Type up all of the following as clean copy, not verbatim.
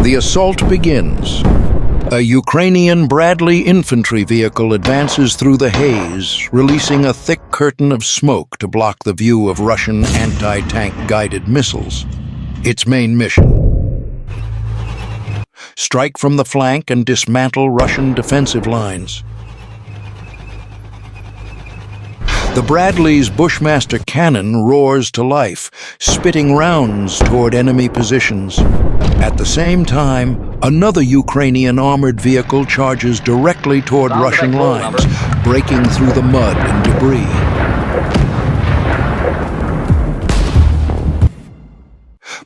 The assault begins. A Ukrainian Bradley infantry vehicle advances through the haze, releasing a thick curtain of smoke to block the view of Russian anti-tank guided missiles. Its main mission: strike from the flank and dismantle Russian defensive lines. The Bradley's Bushmaster cannon roars to life, spitting rounds toward enemy positions. At the same time, another Ukrainian armored vehicle charges directly toward Russian lines, breaking through the mud and debris.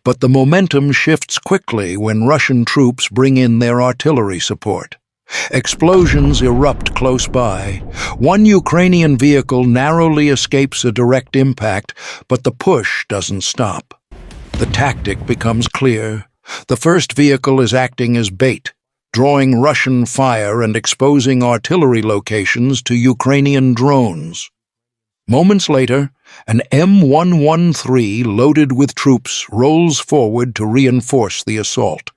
But the momentum shifts quickly when Russian troops bring in their artillery support. Explosions erupt close by. One Ukrainian vehicle narrowly escapes a direct impact, but the push doesn't stop. The tactic becomes clear. The first vehicle is acting as bait, drawing Russian fire and exposing artillery locations to Ukrainian drones. Moments later, an M113 loaded with troops rolls forward to reinforce the assault.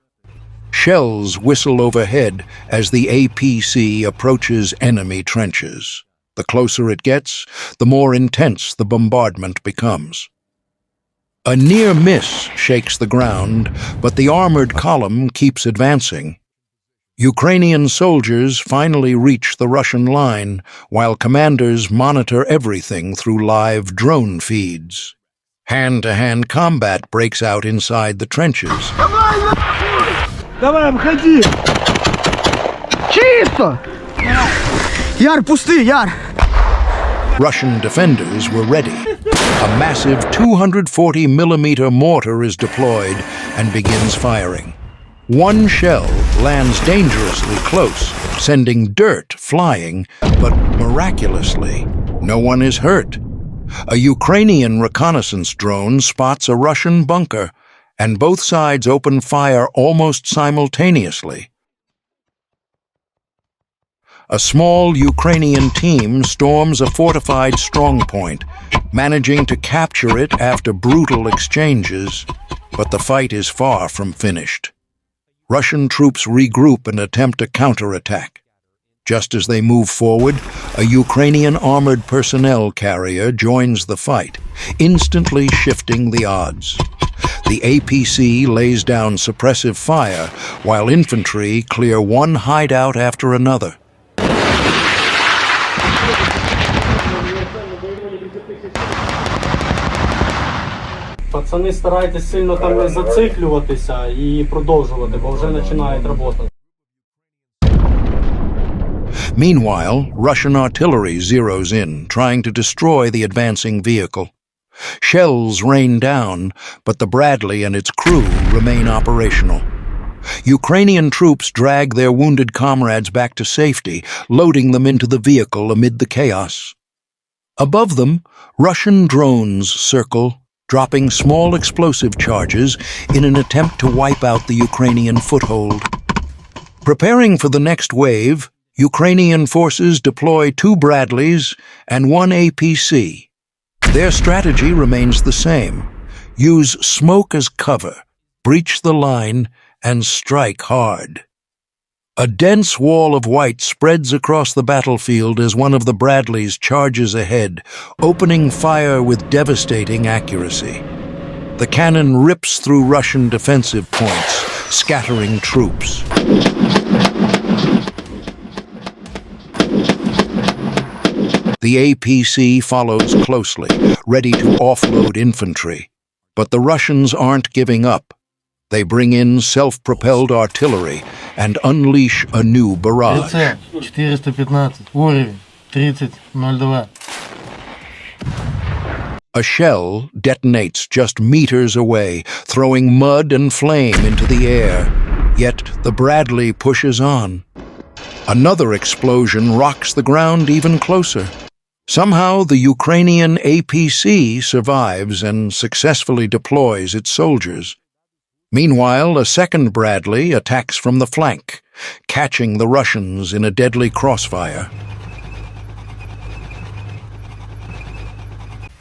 Shells whistle overhead as the APC approaches enemy trenches. The closer it gets, the more intense the bombardment becomes. A near miss shakes the ground, but the armored column keeps advancing. Ukrainian soldiers finally reach the Russian line, while commanders monitor everything through live drone feeds. Hand-to-hand combat breaks out inside the trenches. Давай, обходи! Чисто! Яр, пусты, Яр! Russian defenders were ready. A massive 240mm mortar is deployed and begins firing. One shell lands dangerously close, sending dirt flying, but miraculously, no one is hurt. A Ukrainian reconnaissance drone spots a Russian bunker, and both sides open fire almost simultaneously. A small Ukrainian team storms a fortified strongpoint, managing to capture it after brutal exchanges, but the fight is far from finished. Russian troops regroup and attempt a counterattack. Just as they move forward, a Ukrainian armored personnel carrier joins the fight, instantly shifting the odds. The APC lays down suppressive fire, while infantry clear one hideout after another. Пацани, старайтесь сильно там не зациклюватися і продовжувати, бо вже починають робота. Meanwhile, Russian artillery zeroes in, trying to destroy the advancing vehicle. Shells rain down, but the Bradley and its crew remain operational. Ukrainian troops drag their wounded comrades back to safety, loading them into the vehicle amid the chaos. Above them, Russian drones circle, dropping small explosive charges in an attempt to wipe out the Ukrainian foothold. Preparing for the next wave, Ukrainian forces deploy 2 Bradleys and 1 APC. Their strategy remains the same: use smoke as cover, breach the line, and strike hard. A dense wall of white spreads across the battlefield as one of the Bradleys charges ahead, opening fire with devastating accuracy. The cannon rips through Russian defensive points, scattering troops. The APC follows closely, ready to offload infantry. But the Russians aren't giving up. They bring in self-propelled artillery and unleash a new barrage. 415, уровень, 30-02. A shell detonates just meters away, throwing mud and flame into the air. Yet the Bradley pushes on. Another explosion rocks the ground even closer. Somehow, the Ukrainian APC survives and successfully deploys its soldiers. Meanwhile, a second Bradley attacks from the flank, catching the Russians in a deadly crossfire.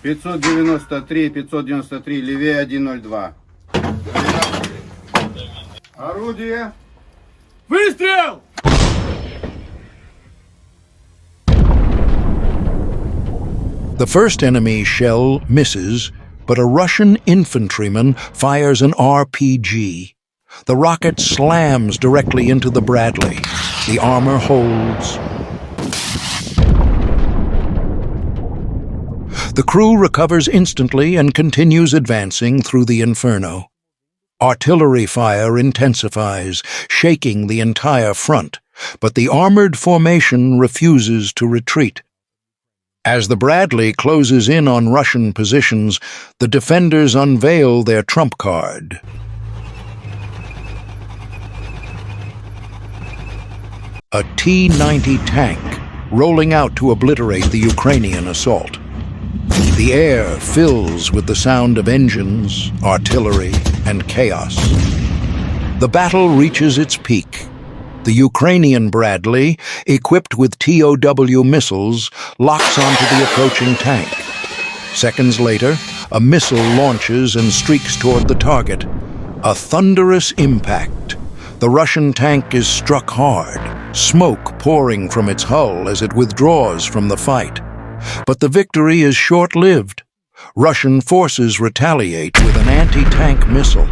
593, левее 102. Орудие. Выстрел! The first enemy shell misses, but a Russian infantryman fires an RPG. The rocket slams directly into the Bradley. The armor holds. The crew recovers instantly and continues advancing through the inferno. Artillery fire intensifies, shaking the entire front, but the armored formation refuses to retreat. As the Bradley closes in on Russian positions, the defenders unveil their trump card. A T-90 tank rolling out to obliterate the Ukrainian assault. The air fills with the sound of engines, artillery, and chaos. The battle reaches its peak. The Ukrainian Bradley, equipped with TOW missiles, locks onto the approaching tank. Seconds later, a missile launches and streaks toward the target. A thunderous impact. The Russian tank is struck hard, smoke pouring from its hull as it withdraws from the fight. But the victory is short-lived. Russian forces retaliate with an anti-tank missile.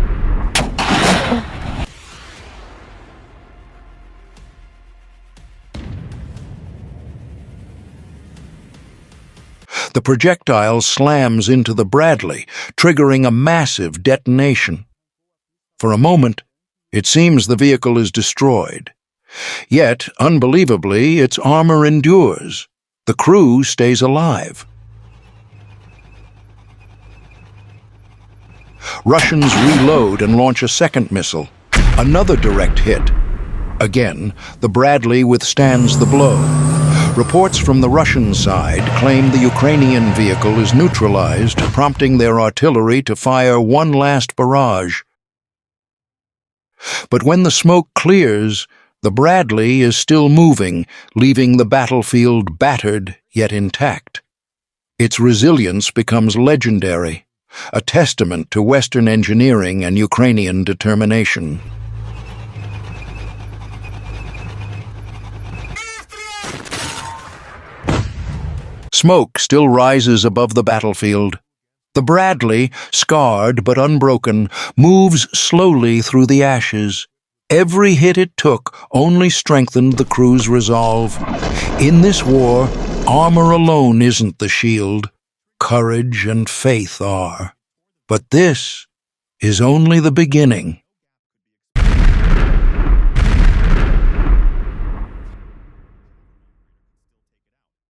The projectile slams into the Bradley, triggering a massive detonation. For a moment, it seems the vehicle is destroyed. Yet, unbelievably, its armor endures. The crew stays alive. Russians reload and launch a second missile. Another direct hit. Again, the Bradley withstands the blow. Reports from the Russian side claim the Ukrainian vehicle is neutralized, prompting their artillery to fire one last barrage. But when the smoke clears, the Bradley is still moving, leaving the battlefield battered yet intact. Its resilience becomes legendary, a testament to Western engineering and Ukrainian determination. Smoke still rises above the battlefield. The Bradley, scarred but unbroken, moves slowly through the ashes. Every hit it took only strengthened the crew's resolve. In this war, armor alone isn't the shield. Courage and faith are. But this is only the beginning.